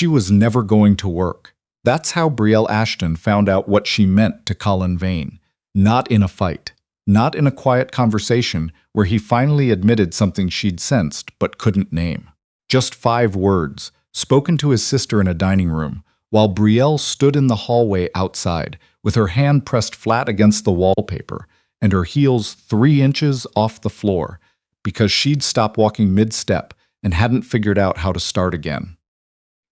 She was never going to work. That's how Brielle Ashton found out what she meant to Colin Vane. Not in a fight. Not in a quiet conversation where he finally admitted something she'd sensed but couldn't name. Just 5 words, spoken to his sister in a dining room, while Brielle stood in the hallway outside, with her hand pressed flat against the wallpaper and her heels 3 inches off the floor, because she'd stopped walking mid-step and hadn't figured out how to start again.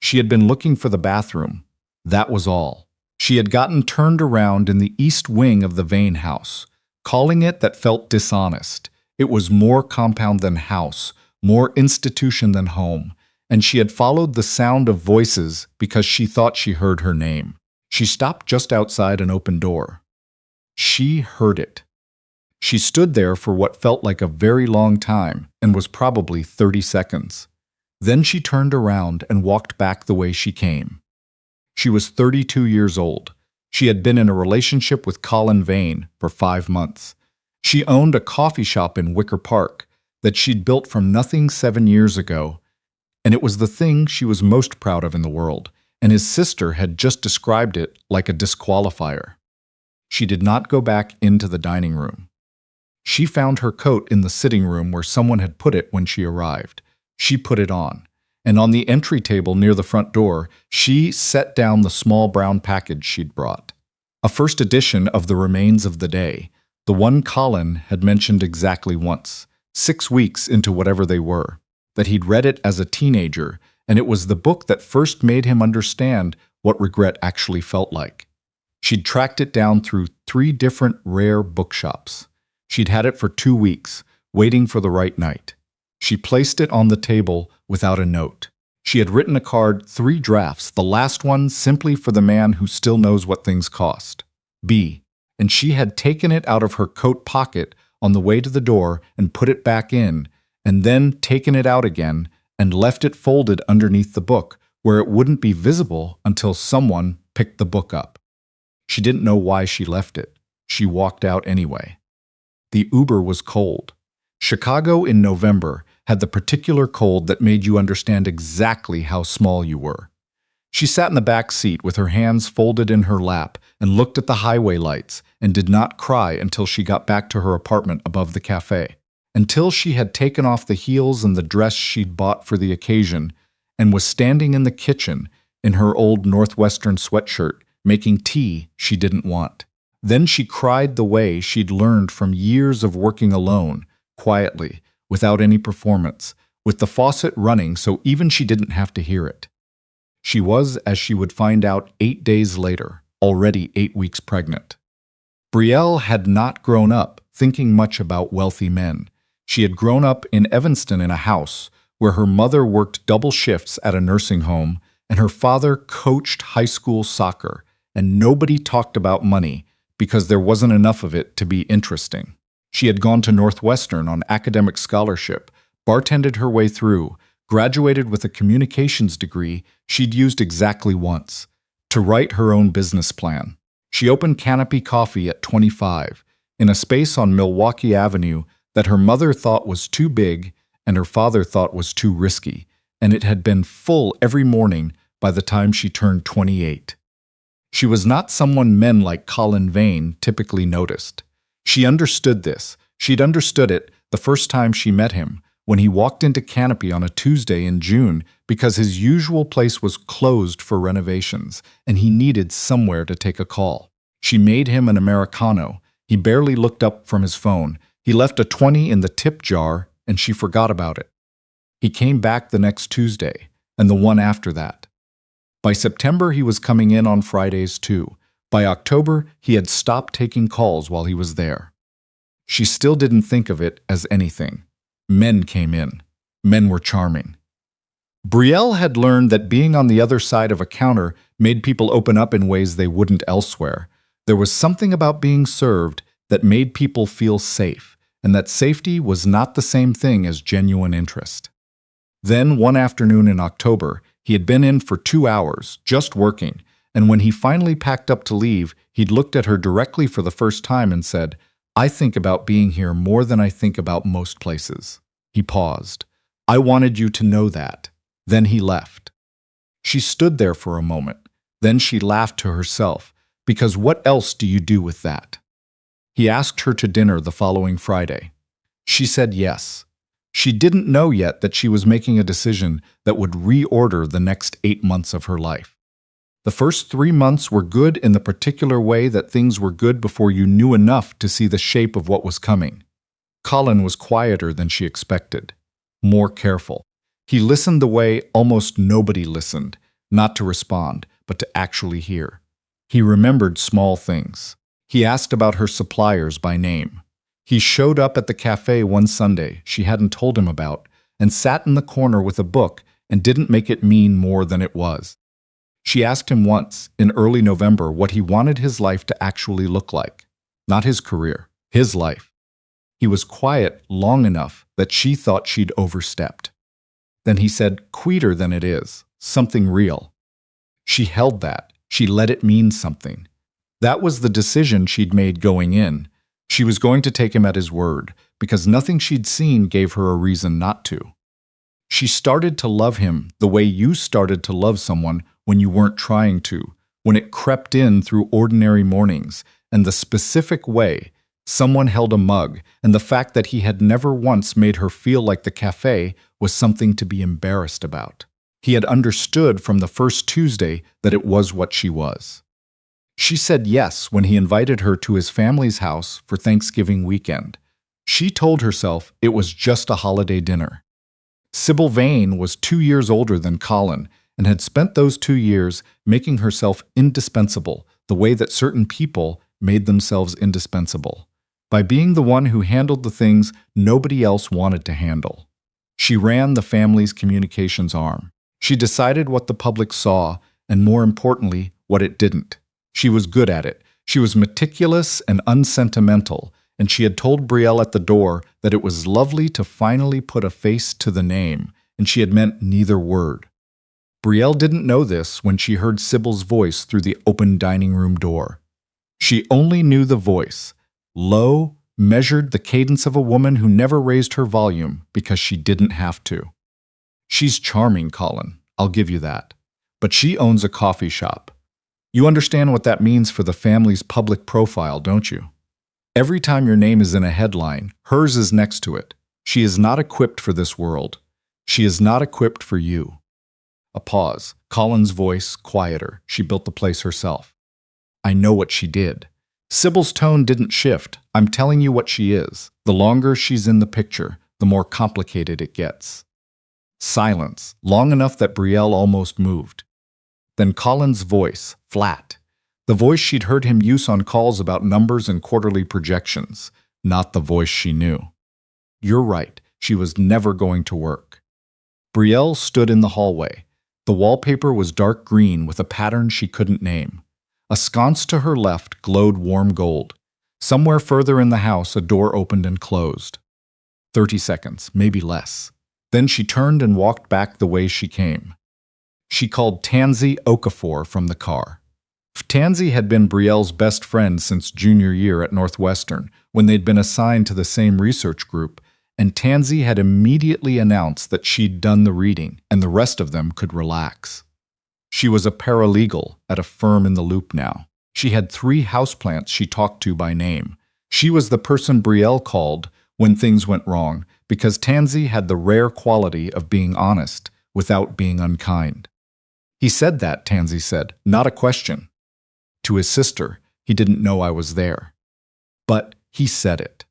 She had been looking for the bathroom. That was all. She had gotten turned around in the east wing of the Vane house. Calling it that felt dishonest. It was more compound than house, more institution than home, and she had followed the sound of voices because she thought she heard her name. She stopped just outside an open door. She heard it. She stood there for what felt like a very long time and was probably 30 seconds. Then she turned around and walked back the way she came. She was 32 years old. She had been in a relationship with Colin Vane for 5 months. She owned a coffee shop in Wicker Park that she'd built from nothing 7 years ago, and it was the thing she was most proud of in the world, and his sister had just described it like a disqualifier. She did not go back into the dining room. She found her coat in the sitting room where someone had put it when she arrived. She put it on, and on the entry table near the front door, she set down the small brown package she'd brought. A first edition of The Remains of the Day, the one Colin had mentioned exactly once, 6 weeks into whatever they were, that he'd read it as a teenager, and it was the book that first made him understand what regret actually felt like. She'd tracked it down through 3 different rare bookshops. She'd had it for 2 weeks, waiting for the right night. She placed it on the table without a note. She had written a card, 3 drafts, the last one simply for the man who still knows what things cost. B. And she had taken it out of her coat pocket on the way to the door and put it back in, and then taken it out again and left it folded underneath the book, where it wouldn't be visible until someone picked the book up. She didn't know why she left it. She walked out anyway. The Uber was cold. Chicago in November had the particular cold that made you understand exactly how small you were. She sat in the back seat with her hands folded in her lap and looked at the highway lights and did not cry until she got back to her apartment above the cafe. Until she had taken off the heels and the dress she'd bought for the occasion and was standing in the kitchen in her old Northwestern sweatshirt making tea she didn't want. Then she cried the way she'd learned from years of working alone, quietly, without any performance, with the faucet running so even she didn't have to hear it. She was, as she would find out 8 days later, already 8 weeks pregnant. Brielle had not grown up thinking much about wealthy men. She had grown up in Evanston in a house where her mother worked double shifts at a nursing home and her father coached high school soccer, and nobody talked about money because there wasn't enough of it to be interesting. She had gone to Northwestern on academic scholarship, bartended her way through, graduated with a communications degree she'd used exactly once, to write her own business plan. She opened Canopy Coffee at 25, in a space on Milwaukee Avenue that her mother thought was too big and her father thought was too risky, and it had been full every morning by the time she turned 28. She was not someone men like Colin Vane typically noticed. She understood this. She'd understood it the first time she met him, when he walked into Canopy on a Tuesday in June because his usual place was closed for renovations, and he needed somewhere to take a call. She made him an Americano. He barely looked up from his phone. He left a 20 in the tip jar, and she forgot about it. He came back the next Tuesday, and the one after that. By September, he was coming in on Fridays too. By October, he had stopped taking calls while he was there. She still didn't think of it as anything. Men came in. Men were charming. Brielle had learned that being on the other side of a counter made people open up in ways they wouldn't elsewhere. There was something about being served that made people feel safe, and that safety was not the same thing as genuine interest. Then, one afternoon in October, he had been in for 2 hours, just working, and when he finally packed up to leave, he'd looked at her directly for the first time and said, "I think about being here more than I think about most places." He paused. "I wanted you to know that." Then he left. She stood there for a moment. Then she laughed to herself, because what else do you do with that? He asked her to dinner the following Friday. She said yes. She didn't know yet that she was making a decision that would reorder the next 8 months of her life. The first 3 months were good in the particular way that things were good before you knew enough to see the shape of what was coming. Colin was quieter than she expected, more careful. He listened the way almost nobody listened, not to respond, but to actually hear. He remembered small things. He asked about her suppliers by name. He showed up at the cafe one Sunday she hadn't told him about and sat in the corner with a book and didn't make it mean more than it was. She asked him once, in early November, what he wanted his life to actually look like. Not his career, his life. He was quiet long enough that she thought she'd overstepped. Then he said, "Quieter than it is, something real." She held that. She let it mean something. That was the decision she'd made going in. She was going to take him at his word, because nothing she'd seen gave her a reason not to. She started to love him the way you started to love someone when you weren't trying to, when it crept in through ordinary mornings, and the specific way someone held a mug, and the fact that he had never once made her feel like the cafe was something to be embarrassed about. He had understood from the first Tuesday that it was what she was. She said yes when he invited her to his family's house for Thanksgiving weekend. She told herself it was just a holiday dinner. Sybil Vane was 2 years older than Colin and had spent those 2 years making herself indispensable the way that certain people made themselves indispensable, by being the one who handled the things nobody else wanted to handle. She ran the family's communications arm. She decided what the public saw, and more importantly, what it didn't. She was good at it. She was meticulous and unsentimental, and she had told Brielle at the door that it was lovely to finally put a face to the name, and she had meant neither word. Brielle didn't know this when she heard Sybil's voice through the open dining room door. She only knew the voice, low, measured, the cadence of a woman who never raised her volume because she didn't have to. "She's charming, Colin, I'll give you that. But she owns a coffee shop. You understand what that means for the family's public profile, don't you? Every time your name is in a headline, hers is next to it. She is not equipped for this world. She is not equipped for you." A pause. Colin's voice quieter. She built the place herself. "I know what she did." Sybil's tone didn't shift. "I'm telling you what she is. The longer she's in the picture, the more complicated it gets." Silence, long enough that Brielle almost moved. Then Colin's voice, flat. The voice she'd heard him use on calls about numbers and quarterly projections, not the voice she knew. "You're right, she was never going to work." Brielle stood in the hallway. The wallpaper was dark green with a pattern she couldn't name. A sconce to her left glowed warm gold. Somewhere further in the house, a door opened and closed. 30 seconds, maybe less. Then she turned and walked back the way she came. She called Tansy Okafor from the car. Tansy had been Brielle's best friend since junior year at Northwestern, when they'd been assigned to the same research group, and Tansy had immediately announced that she'd done the reading, and the rest of them could relax. She was a paralegal at a firm in the Loop now. She had 3 houseplants she talked to by name. She was the person Brielle called when things went wrong, because Tansy had the rare quality of being honest without being unkind. "He said that," Tansy said, "not a question." To his sister, "He didn't know I was there." But he said it.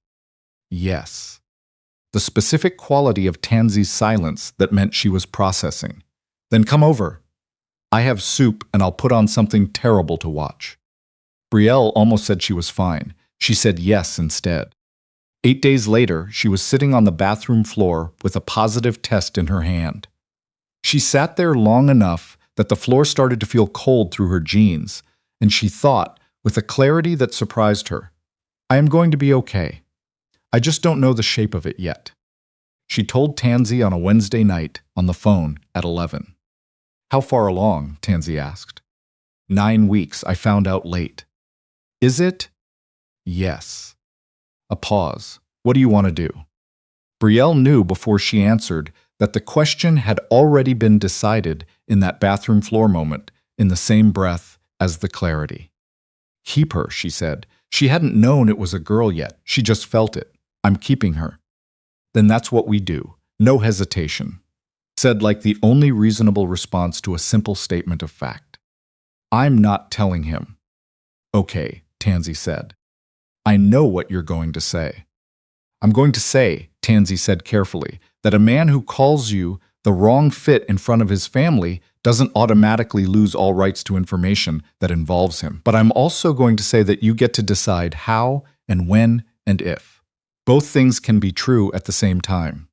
Yes. The specific quality of Tansy's silence that meant she was processing. "Then come over. I have soup and I'll put on something terrible to watch." Brielle almost said she was fine. She said yes instead. 8 days later, she was sitting on the bathroom floor with a positive test in her hand. She sat there long enough that the floor started to feel cold through her jeans, and she thought, with a clarity that surprised her, "I am going to be okay. I just don't know the shape of it yet." She told Tansy on a Wednesday night on the phone at 11. "How far along?" Tansy asked. 9 weeks, I found out late." "Is it?" "Yes." A pause. "What do you want to do?" Brielle knew before she answered that the question had already been decided in that bathroom floor moment, in the same breath as the clarity. Keep her, she said. She hadn't known it was a girl yet. She just felt it. I'm keeping her. Then that's what we do. No hesitation. Said like the only reasonable response to a simple statement of fact. I'm not telling him. Okay, Tansy said. I know what you're going to say. I'm going to say, Tansy said carefully, that a man who calls you the wrong fit in front of his family doesn't automatically lose all rights to information that involves him. But I'm also going to say that you get to decide how and when and if. Both things can be true at the same time.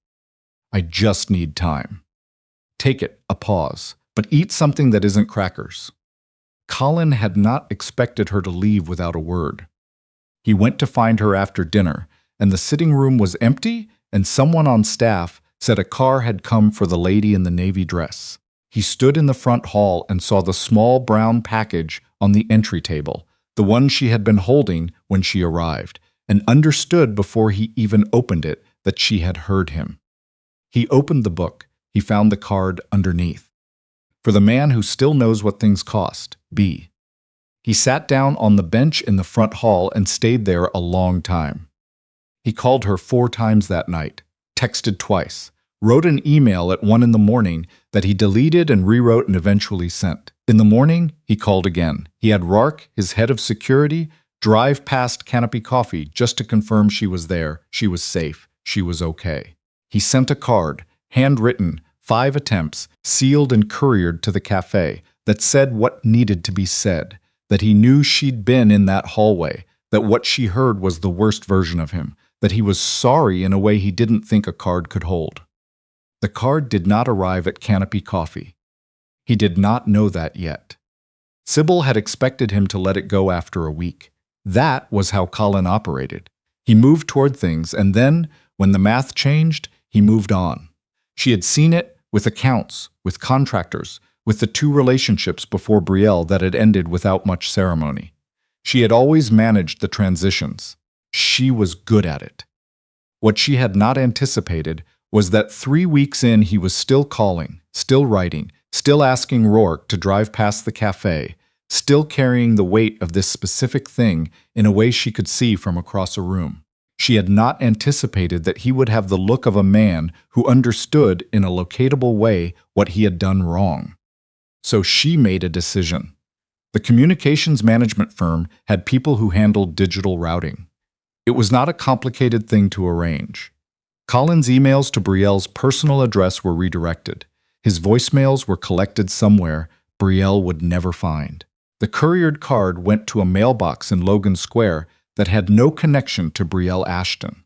I just need time. Take it, a pause, but eat something that isn't crackers. Colin had not expected her to leave without a word. He went to find her after dinner, and the sitting room was empty, and someone on staff said a car had come for the lady in the navy dress. He stood in the front hall and saw the small brown package on the entry table, the one she had been holding when she arrived, and understood before he even opened it that she had heard him. He opened the book. He found the card underneath. For the man who still knows what things cost, B. He sat down on the bench in the front hall and stayed there a long time. He called her 4 times that night, texted twice, wrote an email at 1 in the morning that he deleted and rewrote and eventually sent. In the morning, he called again. He had Rark, his head of security, drive past Canopy Coffee just to confirm she was there, she was safe, she was okay. He sent a card, handwritten, 5 attempts, sealed and couriered to the cafe, that said what needed to be said, that he knew she'd been in that hallway, that what she heard was the worst version of him, that he was sorry in a way he didn't think a card could hold. The card did not arrive at Canopy Coffee. He did not know that yet. Sybil had expected him to let it go after a week. That was how Colin operated. He moved toward things, and then, when the math changed, he moved on. She had seen it with accounts, with contractors, with the 2 relationships before Brielle that had ended without much ceremony. She had always managed the transitions. She was good at it. What she had not anticipated was that 3 weeks in he was still calling, still writing, still asking Rourke to drive past the cafe, still carrying the weight of this specific thing in a way she could see from across a room. She had not anticipated that he would have the look of a man who understood in a locatable way what he had done wrong. So she made a decision. The communications management firm had people who handled digital routing. It was not a complicated thing to arrange. Colin's emails to Brielle's personal address were redirected. His voicemails were collected somewhere Brielle would never find. The couriered card went to a mailbox in Logan Square that had no connection to Brielle Ashton.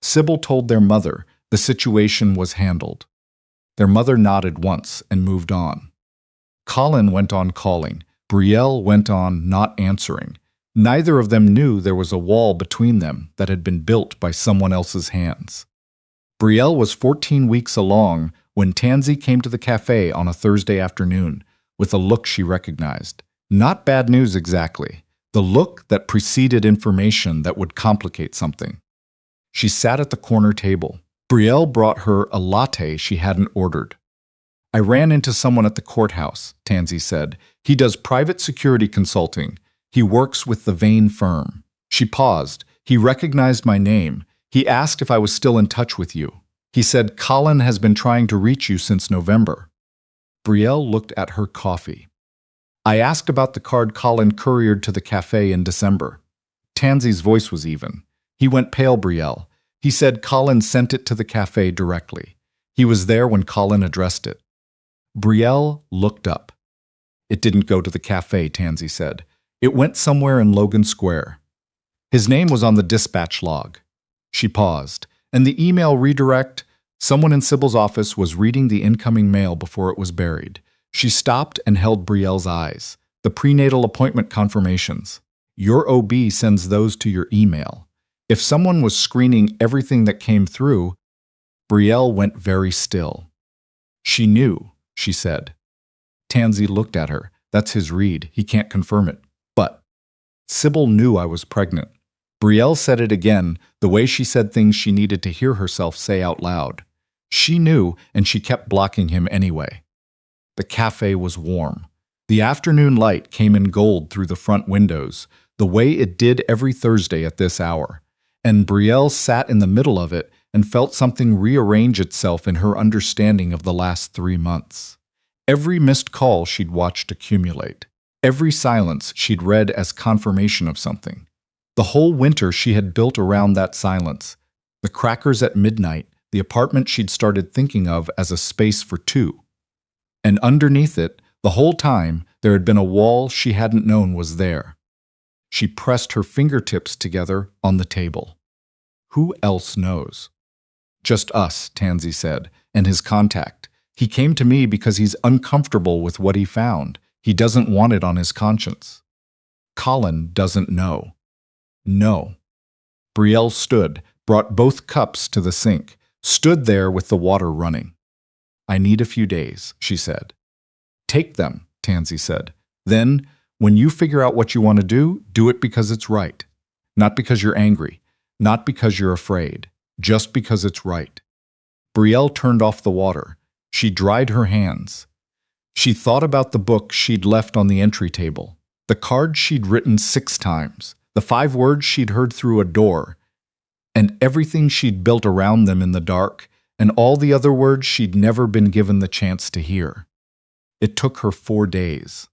Sybil told their mother the situation was handled. Their mother nodded once and moved on. Colin went on calling. Brielle went on not answering. Neither of them knew there was a wall between them that had been built by someone else's hands. Brielle was 14 weeks along when Tansy came to the cafe on a Thursday afternoon with a look she recognized. Not bad news exactly. The look that preceded information that would complicate something. She sat at the corner table. Brielle brought her a latte she hadn't ordered. I ran into someone at the courthouse, Tansy said. He does private security consulting. He works with the Vane firm. She paused. He recognized my name. He asked if I was still in touch with you. He said Colin has been trying to reach you since November. Brielle looked at her coffee. I asked about the card Colin couriered to the cafe in December. Tansy's voice was even. He went pale, Brielle. He said Colin sent it to the cafe directly. He was there when Colin addressed it. Brielle looked up. It didn't go to the cafe, Tansy said. It went somewhere in Logan Square. His name was on the dispatch log. She paused, and the email redirect, someone in Sybil's office was reading the incoming mail before it was buried. She stopped and held Brielle's eyes. The prenatal appointment confirmations. Your OB sends those to your email. If someone was screening everything that came through, Brielle went very still. She knew, she said. Tansy looked at her. That's his read. He can't confirm it. But Sybil knew I was pregnant. Brielle said it again, the way she said things she needed to hear herself say out loud. She knew, and she kept blocking him anyway. The cafe was warm. The afternoon light came in gold through the front windows, the way it did every Thursday at this hour, and Brielle sat in the middle of it and felt something rearrange itself in her understanding of the last 3 months. Every missed call she'd watched accumulate. Every silence she'd read as confirmation of something. The whole winter she had built around that silence. The crackers at midnight, the apartment she'd started thinking of as a space for two. And underneath it, the whole time, there had been a wall she hadn't known was there. She pressed her fingertips together on the table. Who else knows? Just us, Tansy said, and his contact. He came to me because he's uncomfortable with what he found. He doesn't want it on his conscience. Colin doesn't know. No. Brielle stood, brought both cups to the sink, stood there with the water running. I need a few days, she said. Take them, Tansy said. Then, when you figure out what you want to do it because it's right. Not because you're angry, not because you're afraid, just because it's right. Brielle turned off the water. She dried her hands. She thought about the book she'd left on the entry table, the cards she'd written 6 times, the 5 words she'd heard through a door, and everything she'd built around them in the dark, and all the other words she'd never been given the chance to hear. It took her 4 days.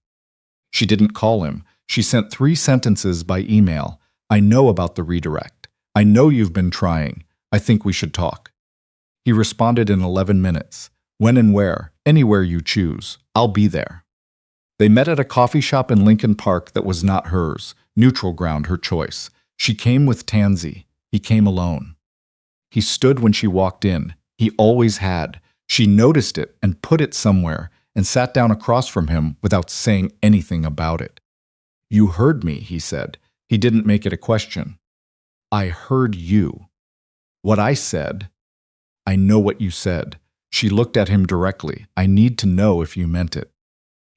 She didn't call him. She sent 3 sentences by email. I know about the redirect. I know you've been trying. I think we should talk. He responded in 11 minutes. When and where? Anywhere you choose. I'll be there. They met at a coffee shop in Lincoln Park that was not hers, neutral ground, her choice. She came with Tansy. He came alone. He stood when she walked in. He always had. She noticed it and put it somewhere and sat down across from him without saying anything about it. You heard me, he said. He didn't make it a question. I heard you. What I said. I know what you said. She looked at him directly. I need to know if you meant it.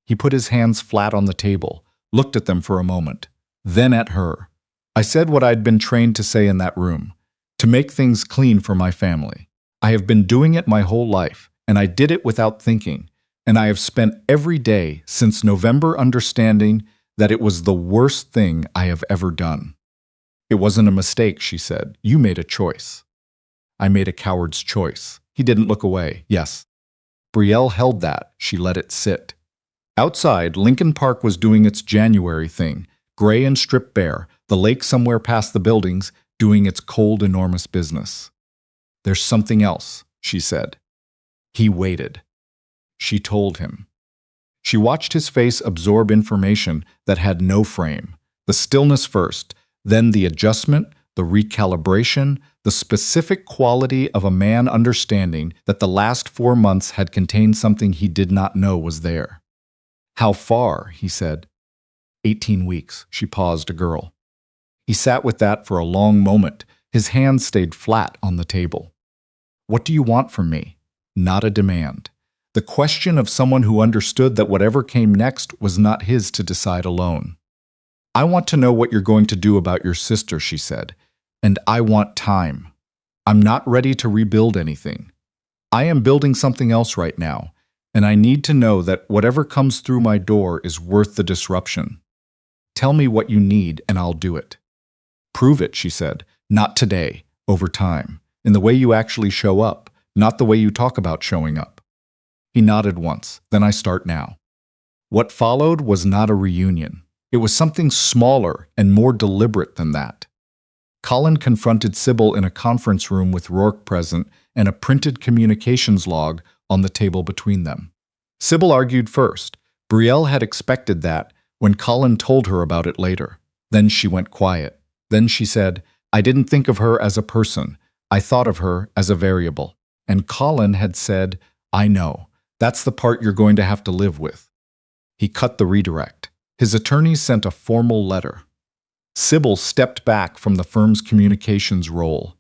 He put his hands flat on the table, looked at them for a moment, then at her. I said what I'd been trained to say in that room, to make things clean for my family. I have been doing it my whole life, and I did it without thinking, and I have spent every day since November understanding that it was the worst thing I have ever done. It wasn't a mistake, she said. You made a choice. I made a coward's choice. He didn't look away. Yes. Brielle held that. She let it sit. Outside, Lincoln Park was doing its January thing, gray and stripped bare, the lake somewhere past the buildings, doing its cold, enormous business. There's something else, she said. He waited. She told him. She watched his face absorb information that had no frame. The stillness first, then the adjustment, the recalibration, the specific quality of a man understanding that the last 4 months had contained something he did not know was there. How far, he said. 18 weeks, she paused, a girl. He sat with that for a long moment. His hands stayed flat on the table. What do you want from me? Not a demand. The question of someone who understood that whatever came next was not his to decide alone. I want to know what you're going to do about your sister, she said. And I want time. I'm not ready to rebuild anything. I am building something else right now, and I need to know that whatever comes through my door is worth the disruption. Tell me what you need, and I'll do it. Prove it, she said. Not today, over time, in the way you actually show up, not the way you talk about showing up. He nodded once. Then I start now. What followed was not a reunion. It was something smaller and more deliberate than that. Colin confronted Sybil in a conference room with Rourke present and a printed communications log on the table between them. Sybil argued first. Brielle had expected that when Colin told her about it later. Then she went quiet. Then she said, I didn't think of her as a person. I thought of her as a variable. And Colin had said, I know. That's the part you're going to have to live with. He cut the redirect. His attorneys sent a formal letter. Sybil stepped back from the firm's communications role.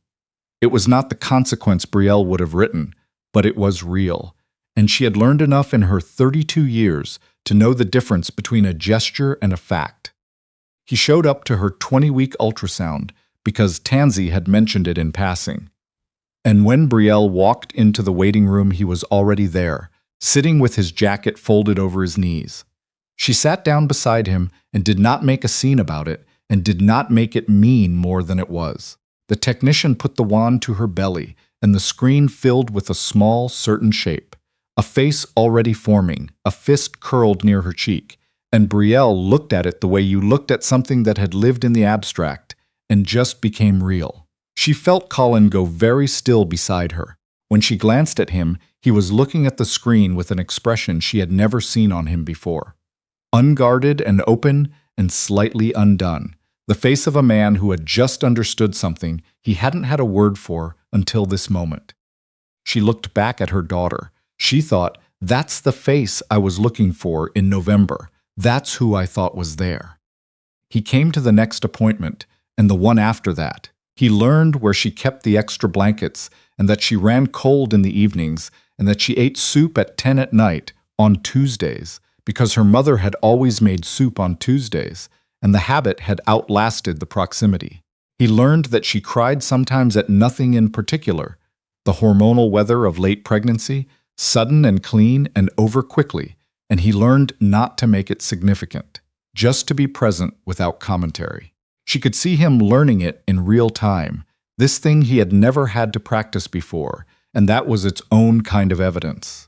It was not the consequence Brielle would have written, but it was real, and she had learned enough in her 32 years to know the difference between a gesture and a fact. He showed up to her 20-week ultrasound because Tansy had mentioned it in passing. And when Brielle walked into the waiting room, he was already there, sitting with his jacket folded over his knees. She sat down beside him and did not make a scene about it, and did not make it mean more than it was. The technician put the wand to her belly, and the screen filled with a small, certain shape. A face already forming, a fist curled near her cheek, and Brielle looked at it the way you looked at something that had lived in the abstract and just became real. She felt Colin go very still beside her. When she glanced at him, he was looking at the screen with an expression she had never seen on him before. Unguarded and open and slightly undone. The face of a man who had just understood something he hadn't had a word for until this moment. She looked back at her daughter. She thought, that's the face I was looking for in November. That's who I thought was there. He came to the next appointment, and the one after that. He learned where she kept the extra blankets, and that she ran cold in the evenings, and that she ate soup at 10 at night on Tuesdays, because her mother had always made soup on Tuesdays, and the habit had outlasted the proximity. He learned that she cried sometimes at nothing in particular, the hormonal weather of late pregnancy, sudden and clean and over quickly, and he learned not to make it significant, just to be present without commentary. She could see him learning it in real time, this thing he had never had to practice before, and that was its own kind of evidence.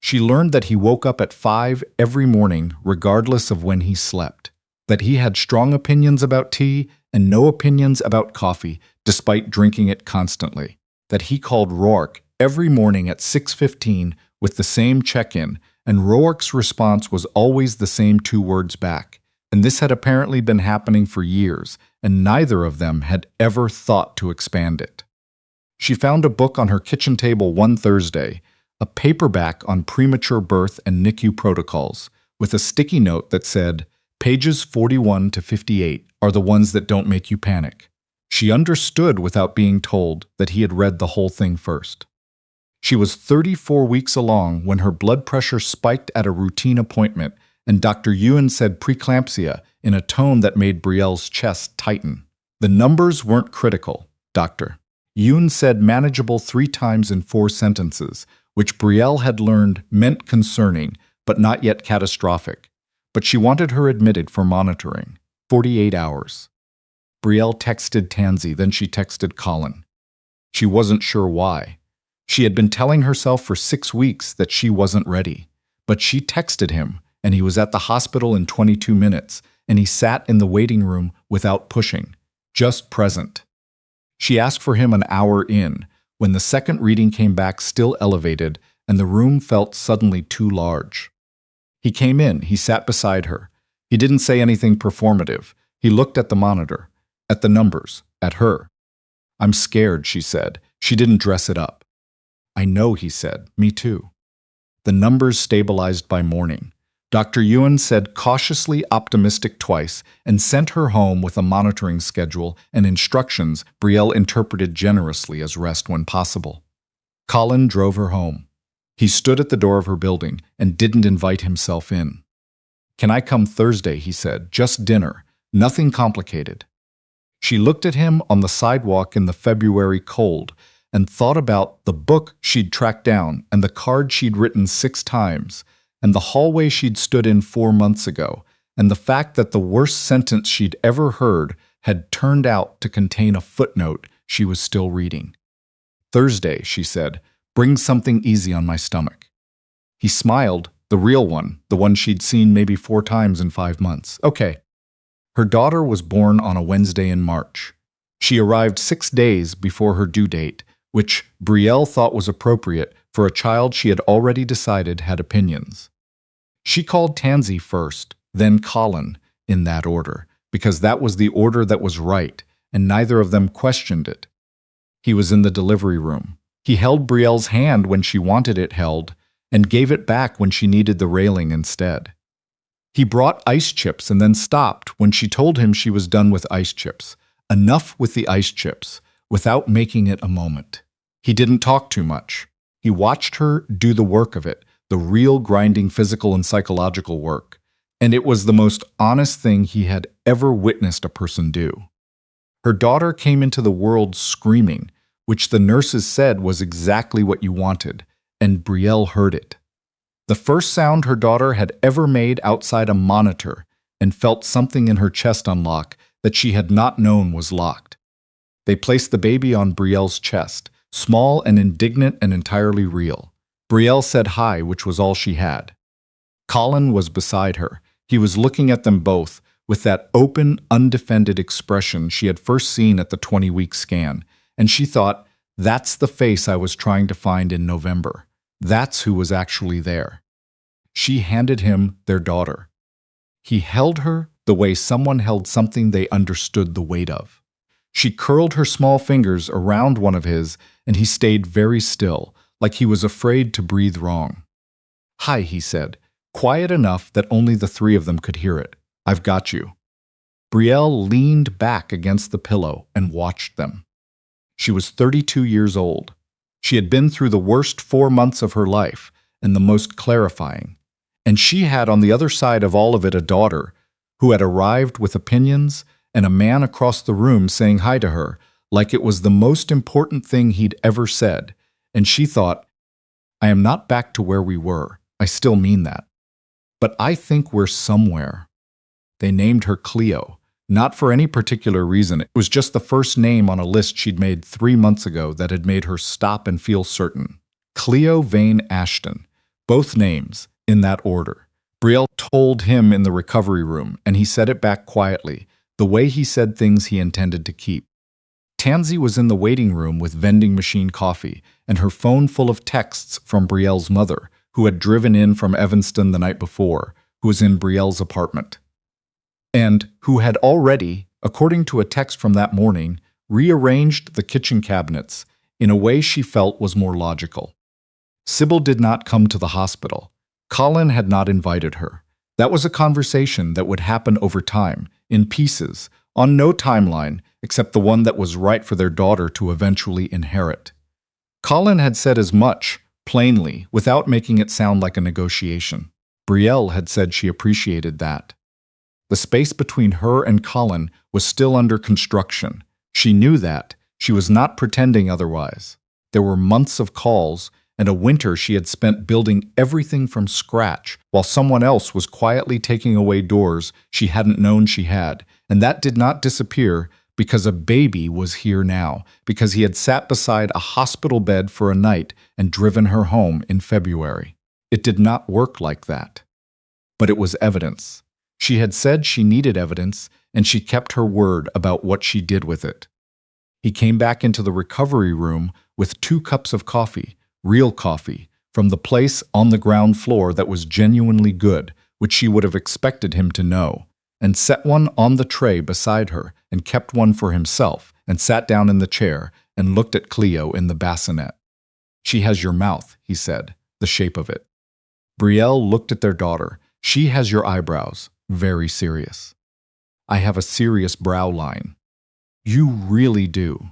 She learned that he woke up at 5 every morning regardless of when he slept, that he had strong opinions about tea and no opinions about coffee despite drinking it constantly, that he called Rourke every morning at 6:15 with the same check-in, and Rourke's response was always the same 2 words back, and this had apparently been happening for years, and neither of them had ever thought to expand it. She found a book on her kitchen table one Thursday, a paperback on premature birth and NICU protocols, with a sticky note that said, "Pages 41 to 58 are the ones that don't make you panic." She understood without being told that he had read the whole thing first. She was 34 weeks along when her blood pressure spiked at a routine appointment, and Dr. Ewan said preeclampsia in a tone that made Brielle's chest tighten. The numbers weren't critical, Doctor. Ewan said manageable 3 times in 4 sentences, which Brielle had learned meant concerning, but not yet catastrophic. But she wanted her admitted for monitoring. 48 hours. Brielle texted Tansy, then she texted Colin. She wasn't sure why. She had been telling herself for 6 weeks that she wasn't ready. But she texted him, and he was at the hospital in 22 minutes, and he sat in the waiting room without pushing, just present. She asked for him an hour in, when the second reading came back still elevated, and the room felt suddenly too large. He came in, he sat beside her. He didn't say anything performative. He looked at the monitor, at the numbers, at her. "I'm scared," she said. She didn't dress it up. "I know," he said. "Me too." The numbers stabilized by morning. Dr. Ewan said cautiously optimistic twice and sent her home with a monitoring schedule and instructions Brielle interpreted generously as rest when possible. Colin drove her home. He stood at the door of her building and didn't invite himself in. "Can I come Thursday?" he said. "Just dinner. Nothing complicated." She looked at him on the sidewalk in the February cold and thought about the book she'd tracked down and the card she'd written 6 times, and the hallway she'd stood in 4 months ago, and the fact that the worst sentence she'd ever heard had turned out to contain a footnote she was still reading. "Thursday," she said, "bring something easy on my stomach." He smiled, the real one, the one she'd seen maybe 4 times in 5 months. "Okay." Her daughter was born on a Wednesday in March. She arrived 6 days before her due date, which Brielle thought was appropriate for a child she had already decided had opinions. She called Tansy first, then Colin, in that order, because that was the order that was right, and neither of them questioned it. He was in the delivery room. He held Brielle's hand when she wanted it held, and gave it back when she needed the railing instead. He brought ice chips and then stopped when she told him she was done with ice chips. Enough with the ice chips, without making it a moment. He didn't talk too much. He watched her do the work of it, the real grinding physical and psychological work, and it was the most honest thing he had ever witnessed a person do. Her daughter came into the world screaming, which the nurses said was exactly what you wanted, and Brielle heard it. The first sound her daughter had ever made outside a monitor, and felt something in her chest unlock that she had not known was locked. They placed the baby on Brielle's chest, small and indignant and entirely real. Brielle said hi, which was all she had. Colin was beside her. He was looking at them both with that open, undefended expression she had first seen at the 20-week scan, and she thought, that's the face I was trying to find in November. That's who was actually there. She handed him their daughter. He held her the way someone held something they understood the weight of. She curled her small fingers around one of his, and he stayed very still, like he was afraid to breathe wrong. "Hi," he said, quiet enough that only the three of them could hear it. "I've got you." Brielle leaned back against the pillow and watched them. She was 32 years old. She had been through the worst 4 months of her life, and the most clarifying. And she had on the other side of all of it a daughter who had arrived with opinions and a man across the room saying hi to her like it was the most important thing he'd ever said. And she thought, I am not back to where we were. I still mean that. But I think we're somewhere. They named her Cleo, not for any particular reason. It was just the first name on a list she'd made 3 months ago that had made her stop and feel certain. Cleo Vane Ashton, both names, in that order. Brielle told him in the recovery room, and he said it back quietly, the way he said things he intended to keep. Tansy was in the waiting room with vending machine coffee and her phone full of texts from Brielle's mother, who had driven in from Evanston the night before, who was in Brielle's apartment, and who had already, according to a text from that morning, rearranged the kitchen cabinets in a way she felt was more logical. Sybil did not come to the hospital. Colin had not invited her. That was a conversation that would happen over time, in pieces, on no timeline except the one that was right for their daughter to eventually inherit. Colin had said as much, plainly, without making it sound like a negotiation. Brielle had said she appreciated that. The space between her and Colin was still under construction. She knew that. She was not pretending otherwise. There were months of calls, and a winter she had spent building everything from scratch while someone else was quietly taking away doors she hadn't known she had, and that did not disappear because a baby was here now, because he had sat beside a hospital bed for a night and driven her home in February. It did not work like that. But it was evidence. She had said she needed evidence, and she kept her word about what she did with it. He came back into the recovery room with 2 cups of coffee, real coffee, from the place on the ground floor that was genuinely good, which she would have expected him to know, and set one on the tray beside her, and kept one for himself, and sat down in the chair, and looked at Cleo in the bassinet. "She has your mouth," he said, "the shape of it." Brielle looked at their daughter. "She has your eyebrows, very serious." "I have a serious brow line." "You really do."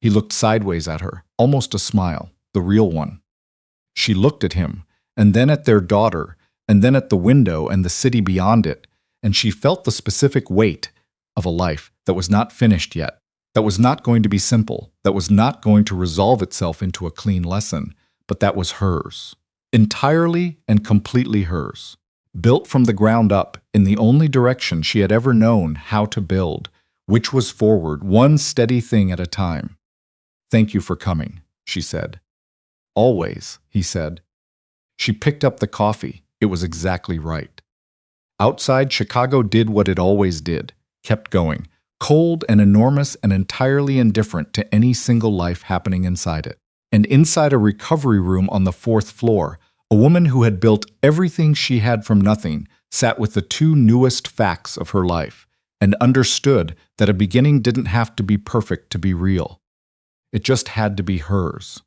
He looked sideways at her, almost a smile, the real one. She looked at him, and then at their daughter, and then at the window and the city beyond it, and she felt the specific weight of a life that was not finished yet, that was not going to be simple, that was not going to resolve itself into a clean lesson, but that was hers, entirely and completely hers, built from the ground up in the only direction she had ever known how to build, which was forward, one steady thing at a time. "Thank you for coming," she said. "Always," he said. She picked up the coffee. It was exactly right. Outside, Chicago did what it always did, kept going, cold and enormous and entirely indifferent to any single life happening inside it. And inside a recovery room on the 4th floor, a woman who had built everything she had from nothing sat with the 2 newest facts of her life and understood that a beginning didn't have to be perfect to be real. It just had to be hers.